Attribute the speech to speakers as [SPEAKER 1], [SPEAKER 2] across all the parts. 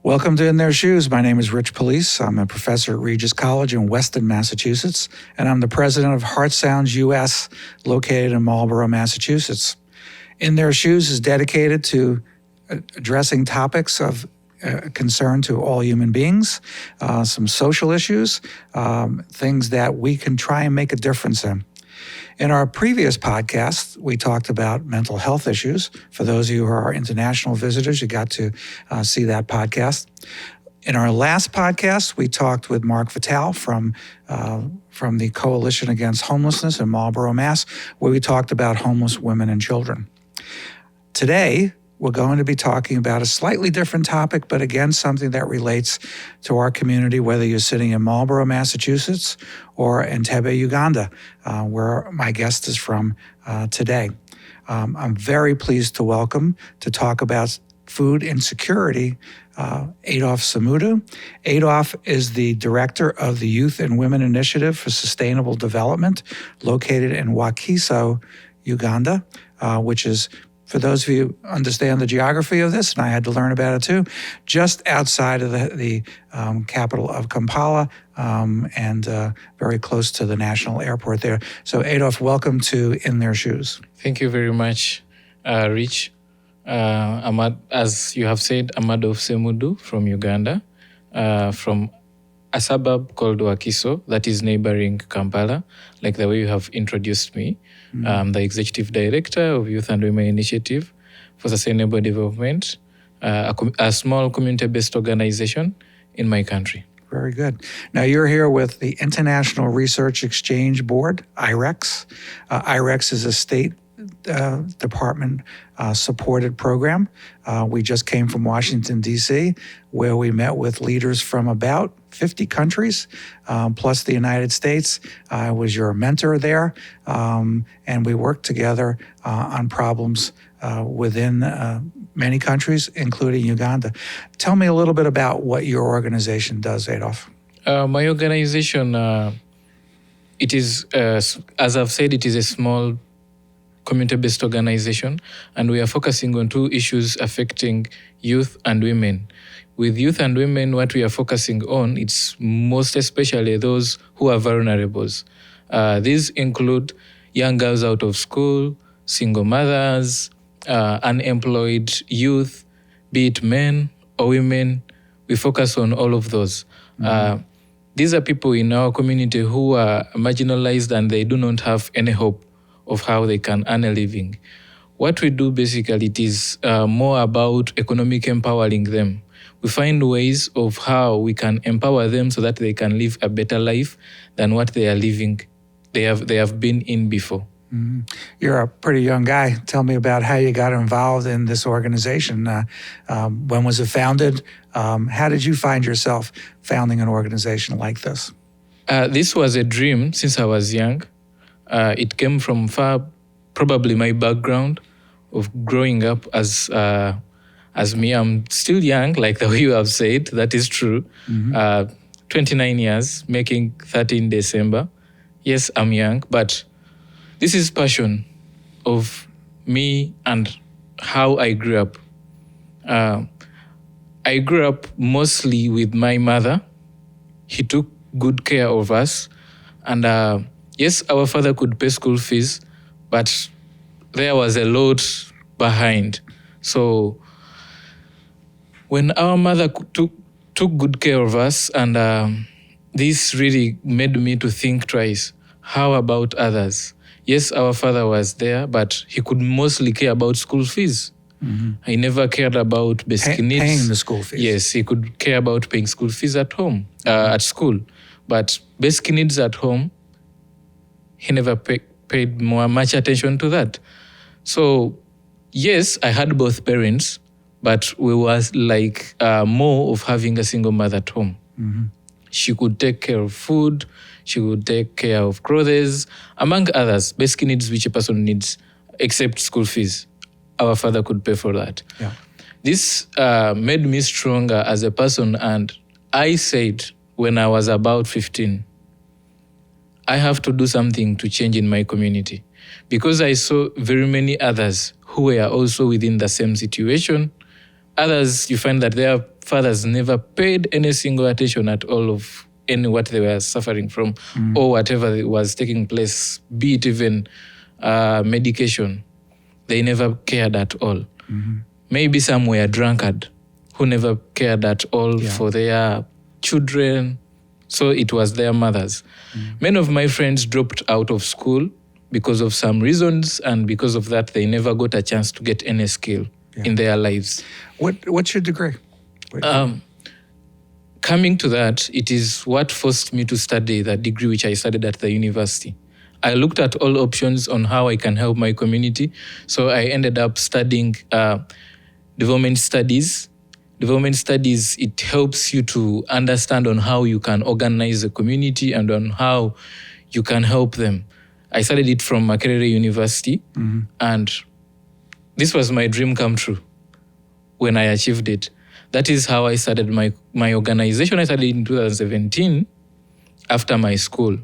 [SPEAKER 1] Welcome to In Their Shoes. My name is Rich Pulice. I'm a professor at Regis College in Weston, Massachusetts, and I'm the president of Heart Sounds US, located in Marlborough, Massachusetts. In Their Shoes is dedicated to addressing topics of concern to all human beings, some social issues, things that we can try and make a difference in. In our previous podcast, we talked about mental health issues. For those of you who are international visitors, you got to see that podcast. In our last podcast, we talked with Mark Vitale from the Coalition Against Homelessness in Marlborough, Mass., where we talked about homeless women and children. Today, we're going to be talking about a slightly different topic, but again, something that relates to our community, whether you're sitting in Marlborough, Massachusetts, or Entebbe, Uganda, where my guest is from today. I'm very pleased to welcome to talk about food insecurity, Adolf Ssemuddu. Adolf is the director of the Youth and Women Initiative for Sustainable Development, located in Wakiso, Uganda, which is, for those of you who understand the geography of this, and I had to learn about it too, just outside of the capital of Kampala and very close to the national airport there. So Adolf, welcome to In Their Shoes.
[SPEAKER 2] Thank you very much, Rich. As you have said, I'm Adolf Ssemuddu from Uganda, from a suburb called Wakiso that is neighboring Kampala, like the way you have introduced me. I'm the Executive Director of Youth and Women Initiative for Sustainable Development, a small community-based organization in my country.
[SPEAKER 1] Very good. Now, you're here with the International Research Exchange Board, IREX. IREX is a state department supported program. We just came from Washington, D.C., where we met with leaders from about 50 countries, plus the United States. I was your mentor there, and we worked together on problems within many countries, including Uganda. Tell me a little bit about what your organization does, Adolf.
[SPEAKER 2] My organization, it is, as I've said, it is a small community-based organization, and we are focusing on two issues affecting youth and women. With youth and women, what we are focusing on, it's most especially those who are vulnerables. These include young girls out of school, single mothers, unemployed youth, be it men or women. We focus on all of those. These are people in our community who are marginalized and they do not have any hope of how they can earn a living. What we do basically, it is more about economic empowering them. We find ways of how we can empower them so that they can live a better life than what they are living, they have been in before.
[SPEAKER 1] Mm-hmm. You're a pretty young guy. Tell me about how you got involved in this organization. When was it founded? How did you find yourself founding an organization like this?
[SPEAKER 2] This was a dream since I was young. It came from probably my background of growing up as me. I'm still young, like the way you have said. That is true. 29 years, making 13 December. Yes, I'm young, but this is passion of me and how I grew up. I grew up mostly with my mother. He took good care of us. And yes, our father could pay school fees, but there was a lot behind. So when our mother took good care of us, and this really made me to think twice. How about others? Yes, our father was there, but he could mostly care about school fees. He never cared about basic needs.
[SPEAKER 1] Paying the school fees.
[SPEAKER 2] Yes, he could care about paying school fees at home, at school. But basic needs at home, he never paid much attention to that. So, yes, I had both parents, but we was like more of having a single mother at home. She could take care of food, she would take care of clothes, among others, basic needs which a person needs, except school fees. Our father could pay for that.
[SPEAKER 1] Yeah.
[SPEAKER 2] This made me stronger as a person, and I said when I was about 15, I have to do something to change in my community, because I saw very many others who were also within the same situation. Others, you find that they are fathers never paid any single attention at all of any what they were suffering from or whatever was taking place, be it even medication. They never cared at all. Maybe some were drunkard who never cared at all for their children. So it was their mothers. Many of my friends dropped out of school because of some reasons, and because of that, they never got a chance to get any skill in their lives.
[SPEAKER 1] What's your degree?
[SPEAKER 2] Coming to that, it is what forced me to study the degree which I studied at the university. I looked at all options on how I can help my community. So I ended up studying development studies. Development studies, it helps you to understand on how you can organize a community and on how you can help them. I studied it from Makerere University, and this was my dream come true when I achieved it. That is how I started my organization. I started in 2017 after my school,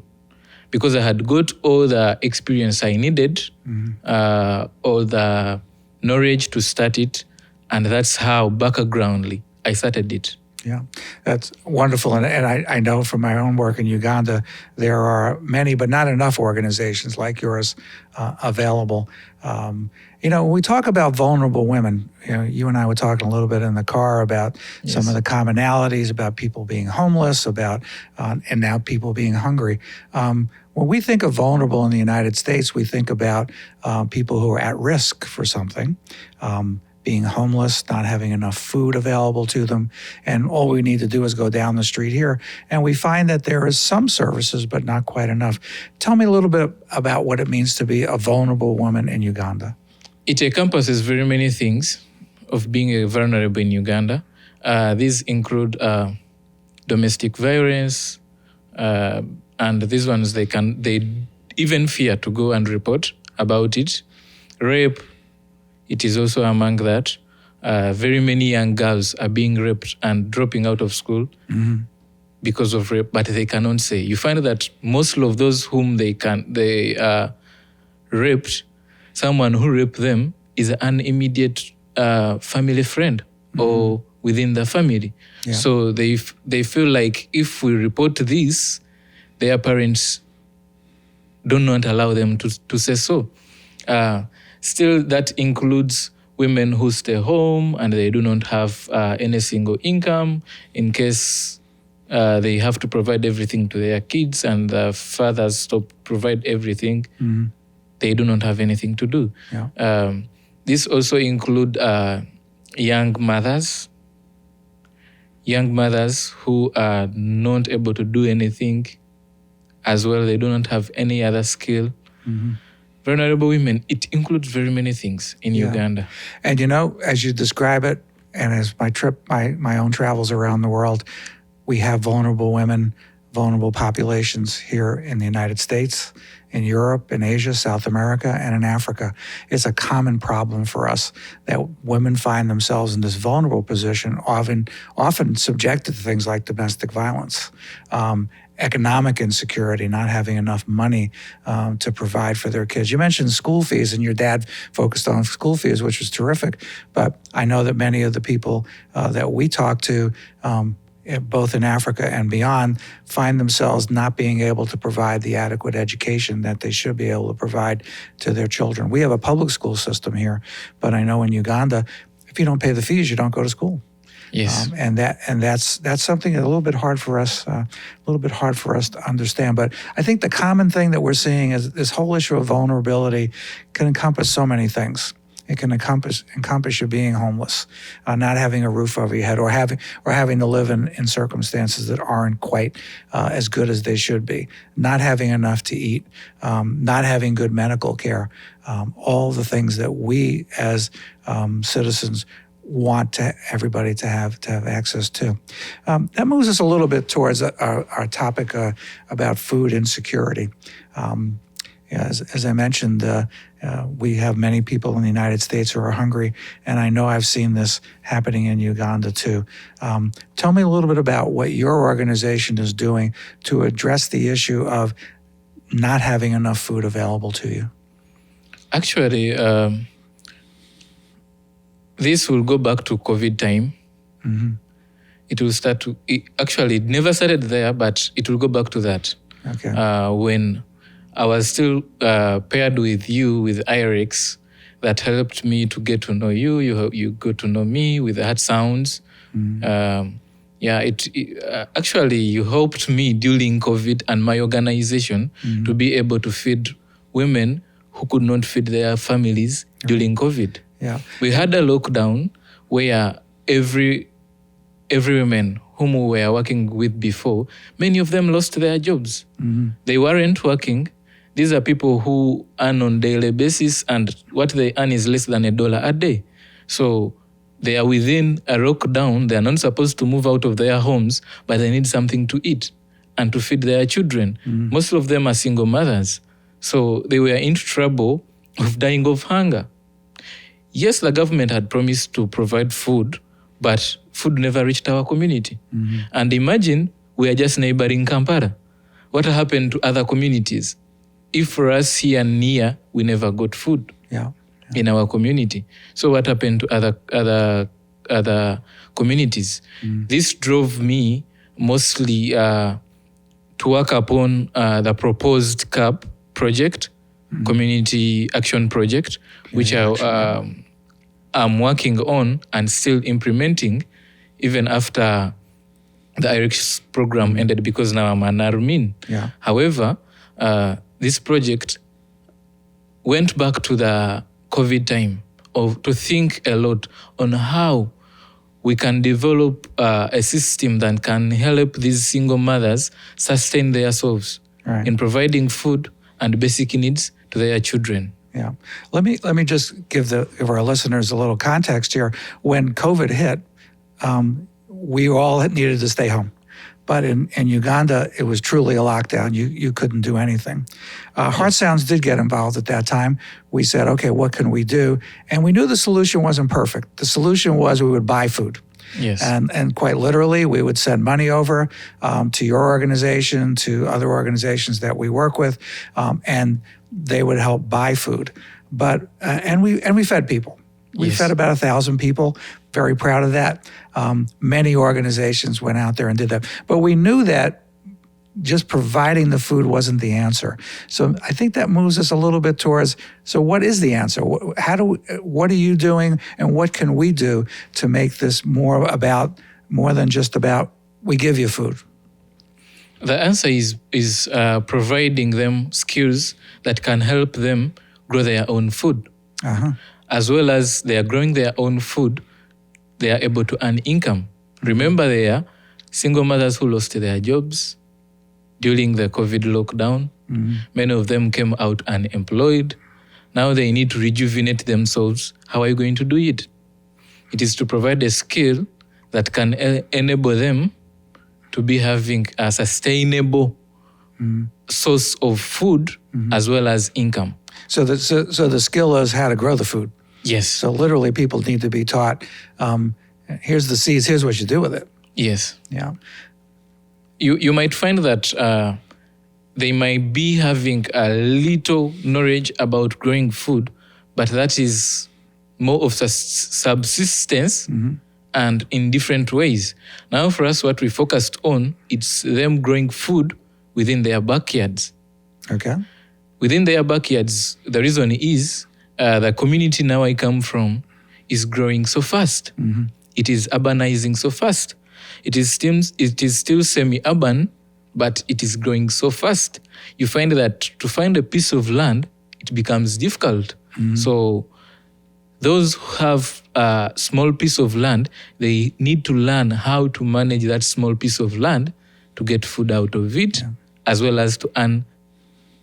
[SPEAKER 2] because I had got all the experience I needed, all the knowledge to start it. And that's how backgroundly I started it.
[SPEAKER 1] Yeah, that's wonderful. And I know from my own work in Uganda, there are many, but not enough organizations like yours available. When we talk about vulnerable women, you and I were talking a little bit in the car about some of the commonalities about people being homeless, about and now people being hungry. When we think of vulnerable in the United States, we think about people who are at risk for something. Being homeless, not having enough food available to them. And all we need to do is go down the street here. And we find that there is some services, but not quite enough. Tell me a little bit about what it means to be a vulnerable woman in Uganda.
[SPEAKER 2] It encompasses very many things of being a vulnerable in Uganda. These include domestic violence, and these ones they even fear to go and report about it. Rape, it is also among that. Very many young girls are being raped and dropping out of school because of rape, but they cannot say. You find that most of those whom they raped, someone who raped them is an immediate family friend or within the family. Yeah. So they feel like if we report this, their parents do not allow them to say so. Still, that includes women who stay home and they do not have any single income in case they have to provide everything to their kids and the fathers stop provide everything. They do not have anything to do. Yeah. This also include young mothers who are not able to do anything as well. They do not have any other skill. Vulnerable women, it includes very many things in Uganda.
[SPEAKER 1] And as you describe it, and as my own travels around the world, we have vulnerable women, vulnerable populations here in the United States, in Europe, in Asia, South America, and in Africa. It's a common problem for us that women find themselves in this vulnerable position, often subjected to things like domestic violence, economic insecurity, not having enough money to provide for their kids. You mentioned school fees, and your dad focused on school fees, which was terrific. But I know that many of the people that we talk to, both in Africa and beyond, find themselves not being able to provide the adequate education that they should be able to provide to their children. We have a public school system here, but I know in Uganda, if you don't pay the fees, you don't go to school.
[SPEAKER 2] Yes,
[SPEAKER 1] and that's something a little bit hard for us, to understand. But I think the common thing that we're seeing is this whole issue of vulnerability can encompass so many things. It can encompass you being homeless, not having a roof over your head, or having to live in circumstances that aren't quite as good as they should be, not having enough to eat, not having good medical care, all the things that we as citizens want everybody to have access to. That moves us a little bit towards our topic about food insecurity. As I mentioned, we have many people in the United States who are hungry, and I know I've seen this happening in Uganda too. Tell me a little bit about what your organization is doing to address the issue of not having enough food available to you.
[SPEAKER 2] Actually, this will go back to COVID time. it will start to, actually, it never started there, but it will go back to that.
[SPEAKER 1] Okay.
[SPEAKER 2] When I was still paired with you with IREX, that helped me to get to know you. You got to know me with the heart sounds. Actually, you helped me during COVID and my organization to be able to feed women who could not feed their families during COVID.
[SPEAKER 1] Yeah.
[SPEAKER 2] We had a lockdown where every woman whom we were working with before, many of them lost their jobs. They weren't working. These are people who earn on daily basis, and what they earn is less than $1 a day. So they are within a lockdown. They are not supposed to move out of their homes, but they need something to eat and to feed their children. Most of them are single mothers. So they were in trouble of dying of hunger. Yes, the government had promised to provide food, but food never reached our community. And imagine we are just neighboring Kampala. What happened to other communities? If for us here near, we never got food in our community. So what happened to other communities? This drove me mostly to work upon the proposed CAP project, Community Action Project, which I'm working on and still implementing even after the IREX program ended, because now I'm an admin. However, this project went back to the COVID time to think a lot on how we can develop a system that can help these single mothers sustain themselves in providing food and basic needs to their children.
[SPEAKER 1] Yeah. Let me just give our listeners a little context here. When COVID hit, we all needed to stay home. But in Uganda, it was truly a lockdown. You couldn't do anything. Heart Sounds did get involved at that time. We said, okay, what can we do? And we knew the solution wasn't perfect. The solution was we would buy food.
[SPEAKER 2] Yes.
[SPEAKER 1] And quite literally, we would send money over to your organization, to other organizations that we work with, and they would help buy food. But and we fed people. We fed about 1,000 people. Very proud of that. Many organizations went out there and did that. But we knew that just providing the food wasn't the answer. So I think that moves us a little bit towards, so what is the answer? What are you doing, and what can we do to make this more than just about we give you food?
[SPEAKER 2] The answer is providing them skills that can help them grow their own food. As well as they are growing their own food, they are able to earn income. Remember, they are single mothers who lost their jobs during the COVID lockdown. Many of them came out unemployed. Now they need to rejuvenate themselves. How are you going to do it? It is to provide a skill that can enable them to be having a sustainable source of food as well as income.
[SPEAKER 1] So the skill is how to grow the food.
[SPEAKER 2] Yes.
[SPEAKER 1] So literally people need to be taught, here's the seeds, here's what you do with it.
[SPEAKER 2] Yes.
[SPEAKER 1] Yeah.
[SPEAKER 2] You might find that they might be having a little knowledge about growing food, but that is more of subsistence and in different ways. Now for us, what we focused on, it's them growing food within their backyards.
[SPEAKER 1] Okay.
[SPEAKER 2] Within their backyards, the reason is the community now I come from is growing so fast. It is urbanizing so fast. It is still semi-urban, but it is growing so fast. You find that to find a piece of land, it becomes difficult. So those who have a small piece of land, they need to learn how to manage that small piece of land to get food out of it, as well as to earn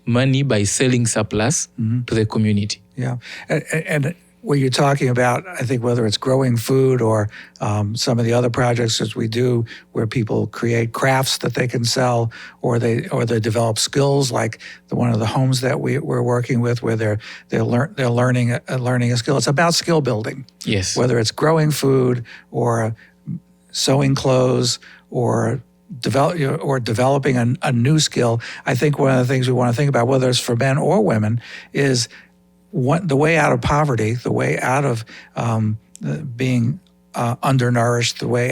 [SPEAKER 2] money by selling surplus to the community.
[SPEAKER 1] Yeah. And what you're talking about, I think whether it's growing food or some of the other projects that we do where people create crafts that they can sell, or they develop skills, like one of the homes that we're working with where they're learning a skill. It's about skill building.
[SPEAKER 2] Yes.
[SPEAKER 1] Whether it's growing food or sewing clothes or developing a new skill. I think one of the things we want to think about, whether it's for men or women, is the way out of poverty, the way out of being undernourished, the way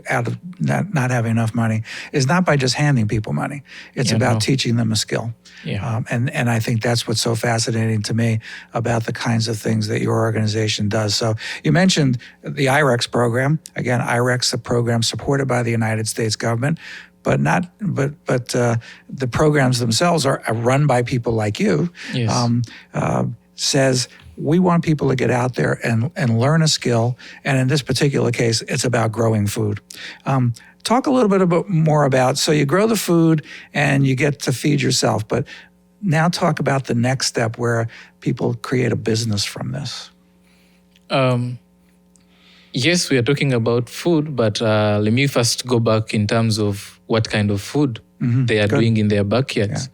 [SPEAKER 1] out of not having enough money, is not by just handing people money. It's about teaching them a skill.
[SPEAKER 2] Yeah.
[SPEAKER 1] And I think that's what's so fascinating to me about the kinds of things that your organization does. So you mentioned the IREX program. Again, IREX, a program supported by the United States government, but the programs themselves are run by people like you.
[SPEAKER 2] Yes.
[SPEAKER 1] Says we want people to get out there and learn a skill. And in this particular case, it's about growing food. Talk a little bit more about, so you grow the food and you get to feed yourself, but now talk about the next step where people create a business from this.
[SPEAKER 2] Yes, we are talking about food, but let me first go back in terms of what kind of food they are doing in their backyards.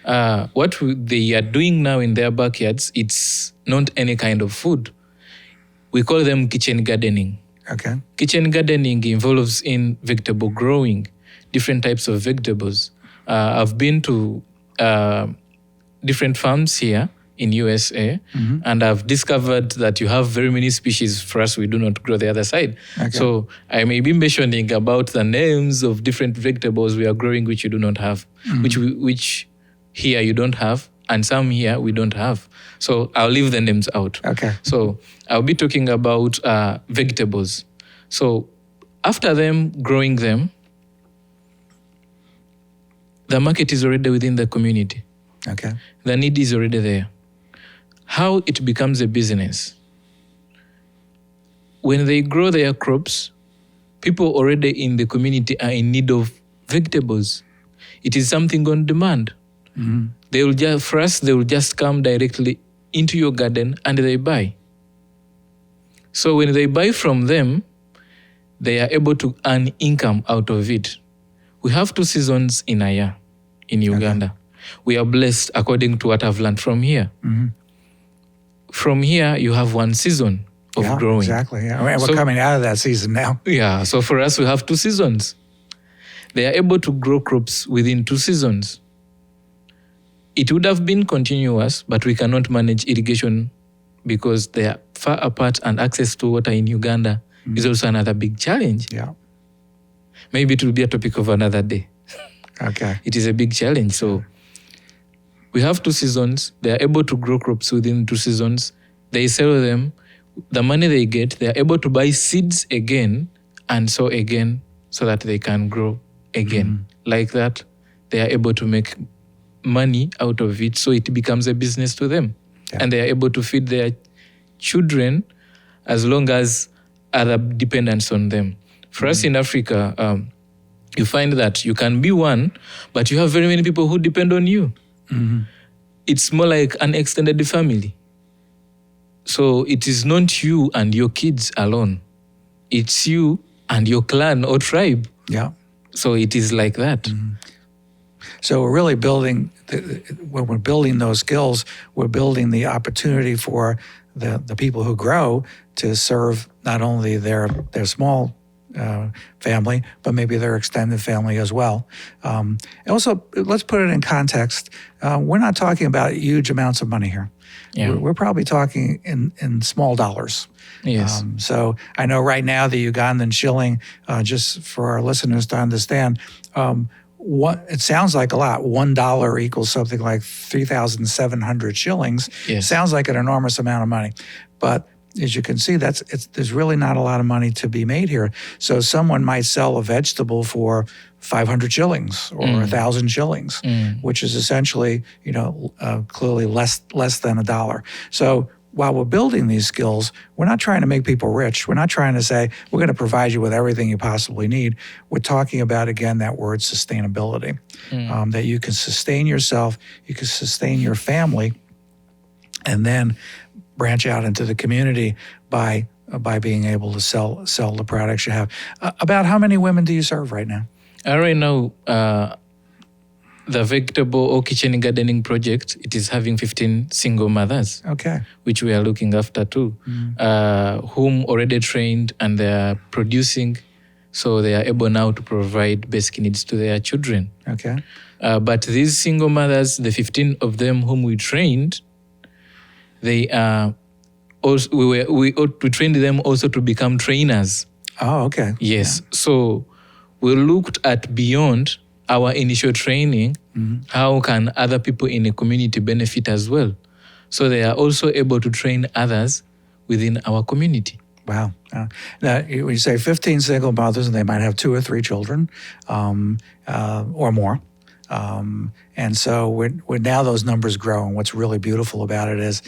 [SPEAKER 2] Yeah. They are doing now in their backyards, it's not any kind of food. We call them kitchen gardening.
[SPEAKER 1] Okay.
[SPEAKER 2] Kitchen gardening involves in vegetable growing, different types of vegetables. I've been to different farms here in USA, and I've discovered that you have very many species. For us, we do not grow the other side. Okay. So I may be mentioning about the names of different vegetables we are growing, which you do not have, which here you don't have, and some here we don't have. So I'll leave the names out.
[SPEAKER 1] Okay.
[SPEAKER 2] So I'll be talking about vegetables. So after them growing them, the market is already within the community.
[SPEAKER 1] Okay.
[SPEAKER 2] The need is already there. How it becomes a business? When they grow their crops, people already in the community are in need of vegetables. It is something on demand. They will just come directly into your garden and they buy. So when they buy from them, they are able to earn income out of it. We have 2 seasons in a year in Uganda. Okay. We are blessed according to what I've learned from here. From here, you have 1 season of growing.
[SPEAKER 1] Exactly. Yeah. We're coming out of that season now.
[SPEAKER 2] Yeah. So for us, we have 2 seasons. They are able to grow crops within 2 seasons. It would have been continuous, but we cannot manage irrigation because they are far apart, and access to water in Uganda is also another big challenge.
[SPEAKER 1] Yeah.
[SPEAKER 2] Maybe it will be a topic of another day.
[SPEAKER 1] Okay.
[SPEAKER 2] It is a big challenge. So we have 2 seasons. They are able to grow crops within 2 seasons. They sell them. The money they get, they are able to buy seeds again and sow again so that they can grow again. Like that, they are able to make money out of it, so it becomes a business to them. Yeah. And they are able to feed their children as long as other dependents on them. For us in Africa, you find that you can be one, but you have very many people who depend on you. It's more like an extended family. So it is not you and your kids alone. It's you and your clan or tribe.
[SPEAKER 1] Yeah.
[SPEAKER 2] So it is like that.
[SPEAKER 1] So we're really building, when we're building those skills, we're building the opportunity for the people who grow to serve not only their small family, but maybe their extended family as well. And also, let's put it in context. We're not talking about huge amounts of money here. Yeah. We're probably talking in small dollars.
[SPEAKER 2] Yes.
[SPEAKER 1] So I know right now the Ugandan shilling, just for our listeners to understand, it sounds like a lot. $1 equals something like 3,700 shillings.
[SPEAKER 2] Yes.
[SPEAKER 1] Sounds like an enormous amount of money, but as you can see, there's really not a lot of money to be made here. So someone might sell a vegetable for 500 shillings or 1,000 shillings, which is essentially, clearly less than $1. So while we're building these skills, we're not trying to make people rich. We're not trying to say, we're going to provide you with everything you possibly need. We're talking about, again, that word sustainability, that you can sustain yourself, you can sustain your family, and then branch out into the community by being able to sell the products you have. About how many women do you serve right now?
[SPEAKER 2] Right now, the vegetable or kitchen gardening project, it is having 15 single mothers.
[SPEAKER 1] Okay.
[SPEAKER 2] Which we are looking after too, whom already trained and they are producing, so they are able now to provide basic needs to their children.
[SPEAKER 1] Okay.
[SPEAKER 2] But these single mothers, the 15 of them whom we trained, they are also we trained them also to become trainers.
[SPEAKER 1] Oh, okay.
[SPEAKER 2] Yes. Yeah. So we looked at beyond our initial training, how can other people in a community benefit as well? So they are also able to train others within our community.
[SPEAKER 1] Wow. Now, you say 15 single mothers, and they might have 2 or 3 children or more. And so we're now those numbers grow. And what's really beautiful about it is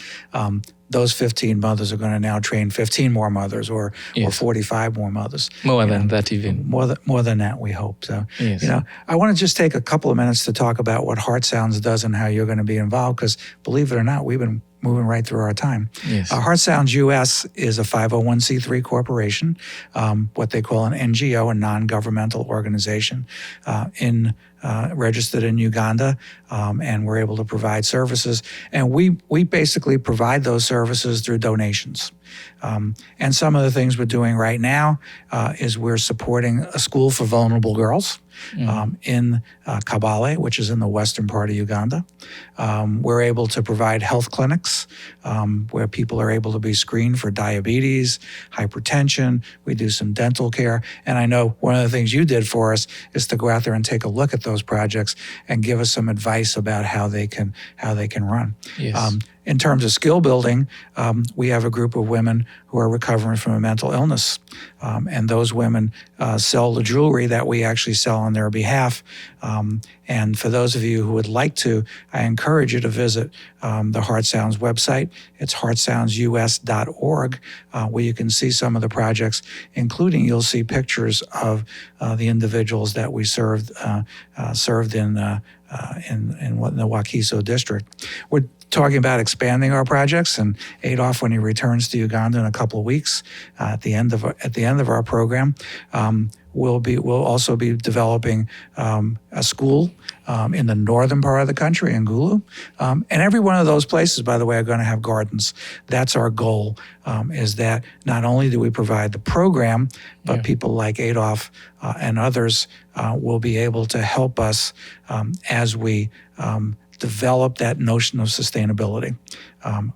[SPEAKER 1] those 15 mothers are going to now train 15 more mothers or 45 more mothers.
[SPEAKER 2] More than that even.
[SPEAKER 1] More than that, we hope. So,
[SPEAKER 2] yes.
[SPEAKER 1] I want to just take a couple of minutes to talk about what Heart Sounds does and how you're going to be involved, because believe it or not, we've been moving right through our time.
[SPEAKER 2] Yes.
[SPEAKER 1] Heart Sounds US is a 501c3 corporation, what they call an NGO, a non-governmental organization, registered in Uganda, and we're able to provide services. And we basically provide those services through donations. And some of the things we're doing right now is we're supporting a school for vulnerable girls in Kabale, which is in the western part of Uganda. We're able to provide health clinics where people are able to be screened for diabetes, hypertension. We do some dental care. And I know one of the things you did for us is to go out there and take a look at those projects and give us some advice about how they can run.
[SPEAKER 2] Yes.
[SPEAKER 1] In terms of skill building, we have a group of women who are recovering from a mental illness. And those women sell the jewelry that we actually sell on their behalf. And for those of you who would like to, I encourage you to visit the Heart Sounds website. It's heartsoundsus.org, where you can see some of the projects, including you'll see pictures of the individuals that we served in the Wakiso district. We're talking about expanding our projects, and Adolf, when he returns to Uganda in a couple of weeks, at the end of our program, we'll also be developing a school in the northern part of the country, in Gulu. And every one of those places, by the way, are going to have gardens. That's our goal, is that not only do we provide the program, but people like Adolf and others will be able to help us as we develop that notion of sustainability.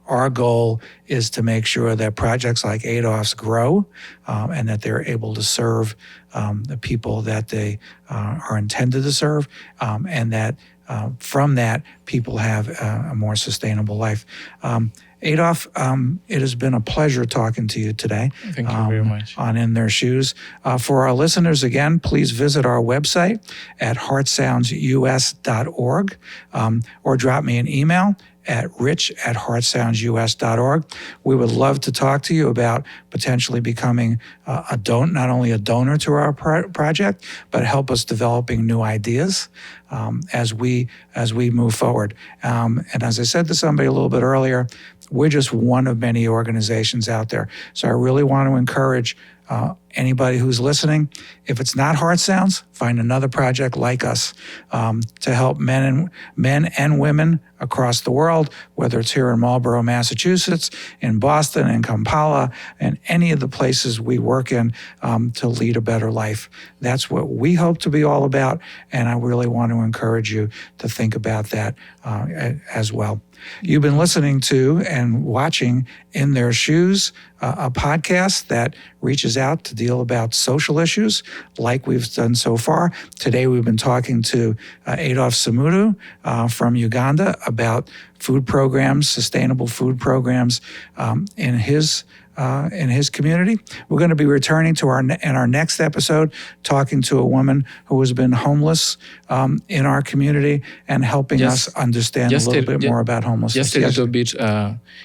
[SPEAKER 1] Our goal is to make sure that projects like Adolf's grow and that they're able to serve the people that they are intended to serve, and that from that, people have a more sustainable life. Adolf, it has been a pleasure talking to you today.
[SPEAKER 2] Thank you very much.
[SPEAKER 1] On In Their Shoes. For our listeners, again, please visit our website at heartsoundsus.org, or drop me an email at rich@heartsoundsus.org. We would love to talk to you about potentially becoming not only a donor to our project, but help us developing new ideas as we move forward. And as I said to somebody a little bit earlier, we're just one of many organizations out there. So I really want to encourage anybody who's listening, if it's not Heart Sounds, find another project like us to help men and women across the world, whether it's here in Marlborough, Massachusetts, in Boston, in Kampala, and any of the places we work in, to lead a better life. That's what we hope to be all about, and I really want to encourage you to think about that as well. You've been listening to and watching In Their Shoes, a podcast that reaches out to deal about social issues like we've done so far. Today we've been talking to Adolf Ssemuddu from Uganda about food programs, sustainable food programs in his community. We're going to be returning to our next episode, talking to a woman who has been homeless in our community and helping us understand a little bit more about homelessness.
[SPEAKER 2] Just a little bit,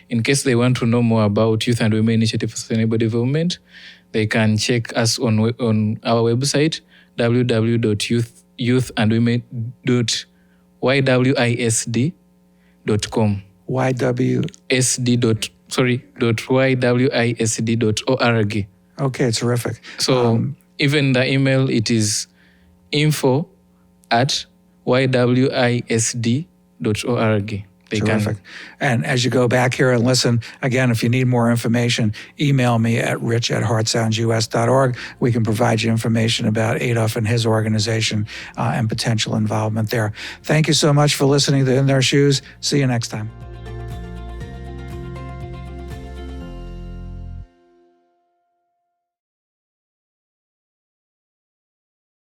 [SPEAKER 2] in case they want to know more about Youth and Women Initiative for Sustainable Development, they can check us on our website, www.youth-and-women.ywisd.com. .ywisd.org.
[SPEAKER 1] Okay, terrific.
[SPEAKER 2] So even the email, it is info@ywisd.org.
[SPEAKER 1] Terrific. And as you go back here and listen, again, if you need more information, email me at rich@heartsoundsus.org. We can provide you information about Adolf and his organization and potential involvement there. Thank you so much for listening to In Their Shoes. See you next time.